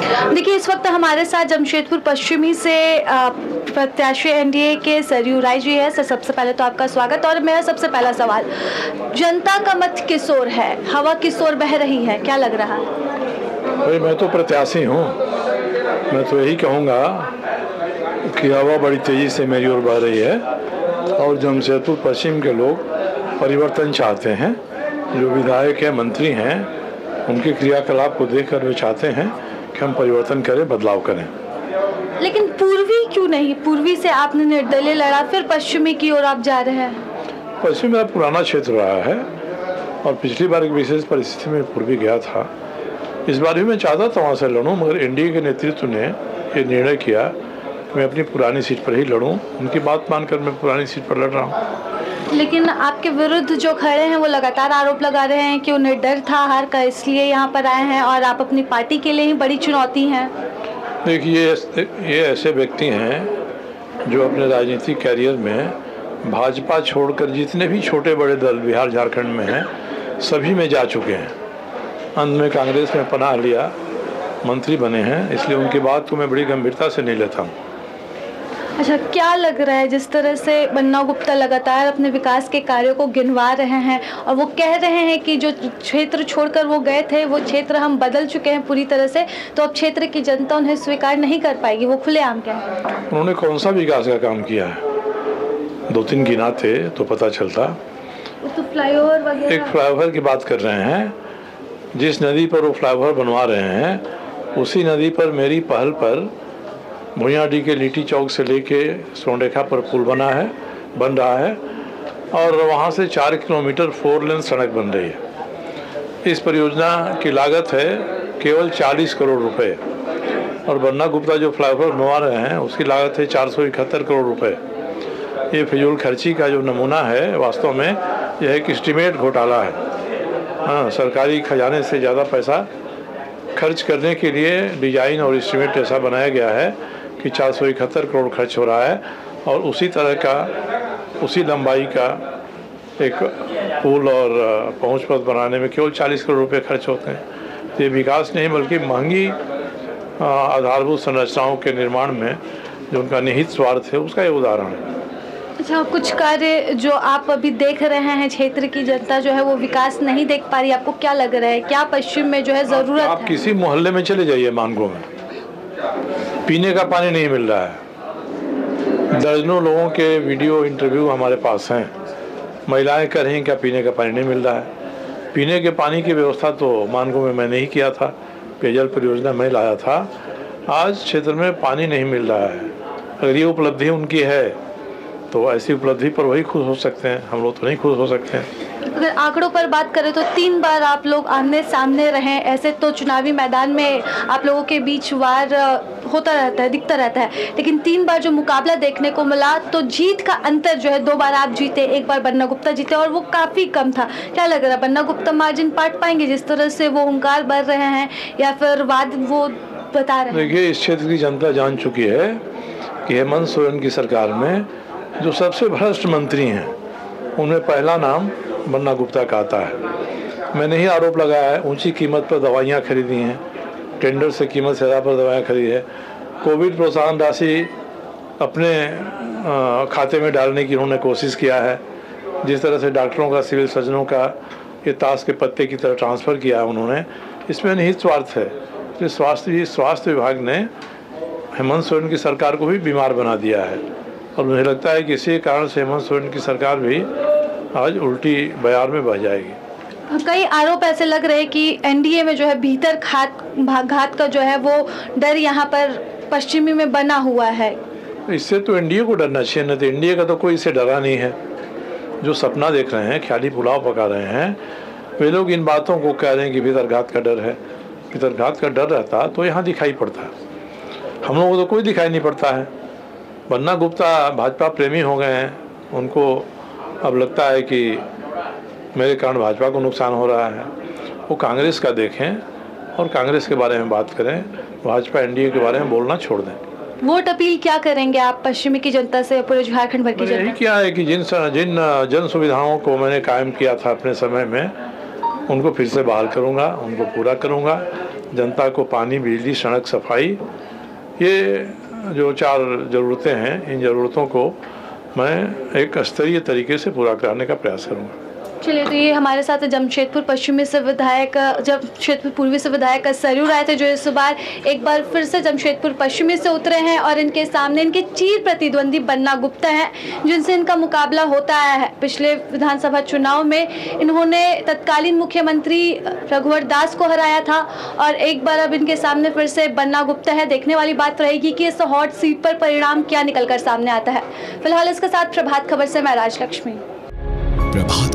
देखिए, इस वक्त हमारे साथ जमशेदपुर पश्चिमी से प्रत्याशी एनडीए के सरयू राय जी है। सबसे पहले तो आपका स्वागत। और मेरा सबसे पहला सवाल, जनता का मत किस ओर है, हवा किस ओर बह रही है, क्या लग रहा है? भाई मैं तो प्रत्याशी हूँ, मैं तो यही कहूँगा कि हवा बड़ी तेज़ी से मेरी ओर बह रही है और जमशेदपुर पश्चिम के लोग परिवर्तन चाहते हैं। जो विधायक हैं, मंत्री हैं, उनके क्रियाकलाप को देखकर वे चाहते हैं कि हम परिवर्तन करें, बदलाव करें। लेकिन पूर्वी क्यों नहीं? पूर्वी से आपने निर्दलीय लड़ा, फिर पश्चिमी की ओर आप जा रहे हैं। पश्चिम मेरा पुराना क्षेत्र रहा है और पिछली बार एक विशेष परिस्थिति में पूर्वी गया था। इस बार भी मैं चाहता था वहाँ से लड़ूँ, मगर एनडीए के नेतृत्व ने ये निर्णय किया कि मैं अपनी पुरानी सीट पर ही लड़ूँ। उनकी बात मानकर मैं पुरानी सीट पर लड़ रहा हूँ। लेकिन आपके विरुद्ध जो खड़े हैं वो लगातार आरोप लगा रहे हैं कि वो निर्डर था हार का, इसलिए यहाँ पर आए हैं और आप अपनी पार्टी के लिए ही बड़ी चुनौती हैं। देखिए, ये ऐसे व्यक्ति हैं जो अपने राजनीतिक कैरियर में भाजपा छोड़कर जितने भी छोटे बड़े दल बिहार झारखंड में हैं, सभी में जा चुके हैं। अंत में कांग्रेस में पनाह लिया, मंत्री बने हैं, इसलिए उनकी बात को मैं बड़ी गंभीरता से नहीं लेता हूँ। अच्छा, क्या लग रहा है, जिस तरह से बन्ना गुप्ता लगातार अपने विकास के कार्यों को गिनवा रहे हैं और वो कह रहे हैं कि जो क्षेत्र छोड़कर वो गए थे वो क्षेत्र हम बदल चुके हैं पूरी तरह से, तो अब क्षेत्र की जनता उन्हें स्वीकार नहीं कर पाएगी, वो खुलेआम कह रहे हैं। उन्होंने कौन सा विकास का काम किया है? 2-3 गिना थे तो पता चलता। तो फ्लाईओवर वगैरह, एक फ्लाईओवर की बात कर रहे हैं। जिस नदी पर वो फ्लाईओवर बनवा रहे हैं उसी नदी पर मेरी पहल पर भुइयाडीह के लिट्टी चौक से लेके सोनरेखा पर पुल बन रहा है और वहाँ से 4 किलोमीटर 4 लेन सड़क बन रही है। इस परियोजना की लागत है केवल 40 करोड़ रुपए और बन्ना गुप्ता जो फ्लाईओवर बनवा रहे हैं उसकी लागत है 471 करोड़ रुपए। ये फिजूल खर्ची का जो नमूना है, वास्तव में यह एक एस्टीमेट घोटाला है। हाँ, सरकारी खजाने से ज़्यादा पैसा खर्च करने के लिए डिजाइन और एस्टीमेट ऐसा बनाया गया है कि 471 करोड़ खर्च हो रहा है और उसी तरह का, उसी लंबाई का एक पुल और पहुंच पथ बनाने में केवल 40 करोड़ रुपए खर्च होते हैं। तो ये विकास नहीं बल्कि महंगी आधारभूत संरचनाओं के निर्माण में जो उनका निहित स्वार्थ है उसका ये उदाहरण है। अच्छा, कुछ कार्य जो आप अभी देख रहे हैं, क्षेत्र की जनता जो है वो विकास नहीं देख पा रही, आपको क्या लग रहा है, क्या पश्चिम में जो है ज़रूरत है? आप किसी मोहल्ले में चले जाइए, मानगो में पीने का पानी नहीं मिल रहा है। दर्जनों लोगों के वीडियो इंटरव्यू हमारे पास हैं। महिलाएं कह रही हैं क्या पीने का पानी नहीं मिल रहा है। पीने के पानी की व्यवस्था तो मानगो में मैंने ही किया था, पेयजल परियोजना मैं लाया था। आज क्षेत्र में पानी नहीं मिल रहा है। अगर ये उपलब्धि उनकी है तो ऐसी उपलब्धि पर वही खुश हो सकते हैं, हम लोग तो नहीं खुश हो सकते हैं। अगर आंकड़ों पर बात करें तो 3 बार आप लोग आमने सामने रहे, ऐसे तो चुनावी मैदान में आप लोगों के बीच वार होता रहता है, दिखता रहता है, लेकिन 3 बार जो मुकाबला देखने को मिला तो जीत का अंतर जो है, 2 बार आप जीते, 1 बार बन्ना गुप्ता जीते और वो काफ़ी कम था। क्या लग रहा है, बन्ना गुप्ता मार्जिन पाट पाएंगे जिस तरह से वो हुंकार भर रहे हैं, या फिर वाद वो बता रहे हैं? देखिए, इस क्षेत्र की जनता जान चुकी है कि हेमंत सोरेन की सरकार में जो सबसे भ्रष्ट मंत्री हैं उनमें पहला नाम बन्ना गुप्ता का आता है। मैंने ही आरोप लगाया है, ऊंची कीमत पर दवाइयाँ खरीदी हैं, टेंडर से कीमत से ज़्यादा पर दवाइयाँ खरीदी है। कोविड प्रोत्साहन राशि अपने खाते में डालने की उन्होंने कोशिश किया है। जिस तरह से डॉक्टरों का, सिविल सर्जनों का ये ताश के पत्ते की तरह ट्रांसफ़र किया है उन्होंने, इसमें निहित स्वार्थ है। तो स्वास्थ्य विभाग ने हेमंत सोरेन की सरकार को भी बीमार बना दिया है और मुझे लगता है कि इसी कारण से हेमंत सोरेन की सरकार भी आज उल्टी बयार में बह जाएगी। कई आरोप ऐसे लग रहे हैं कि एनडीए में जो है भीतर घात का जो है वो डर यहाँ पर पश्चिमी में बना हुआ है। इससे तो एनडीए को डरना चाहिए, नहीं तो एनडीए का तो कोई इससे डरा नहीं है। जो सपना देख रहे हैं, ख्याली पुलाव पका रहे हैं, वे लोग इन बातों को कह रहे हैं कि भीतर घात का डर है। भीतर घात का डर रहता तो यहाँ दिखाई पड़ता है, हम लोगों को तो कोई दिखाई नहीं पड़ता है। बन्ना गुप्ता भाजपा प्रेमी हो गए हैं, उनको अब लगता है कि मेरे कारण भाजपा को नुकसान हो रहा है। वो कांग्रेस का देखें और कांग्रेस के बारे में बात करें, भाजपा एनडीए के बारे में बोलना छोड़ दें। वोट अपील क्या करेंगे आप पश्चिमी की जनता से, पूरे झारखंड भर की जनता? यही क्या है कि जिन जन सुविधाओं को मैंने कायम किया था अपने समय में, उनको फिर से बहाल करूंगा, उनको पूरा करूंगा। जनता को पानी, बिजली, सड़क, सफाई, ये जो 4 ज़रूरतें हैं, इन ज़रूरतों को मैं एक स्तरीय तरीके से पूरा कराने का प्रयास करूँगा। चलिए, तो ये हमारे साथ जमशेदपुर पश्चिमी से विधायक, जमशेदपुर पूर्वी से विधायक सरयू राय थे, जो इस बार एक बार फिर से जमशेदपुर पश्चिमी से उतरे हैं और इनके सामने इनके चीर प्रतिद्वंदी बन्ना गुप्ता हैं, जिनसे इनका मुकाबला होता आया है। पिछले विधानसभा चुनाव में इन्होंने तत्कालीन मुख्यमंत्री रघुवर दास को हराया था और एक बार अब इनके सामने फिर से बन्ना गुप्ता है। देखने वाली बात रहेगी कि इस हॉट सीट पर परिणाम क्या निकल कर सामने आता है। फिलहाल इसके साथ प्रभात खबर से मैं राजलक्ष्मी। प्रभात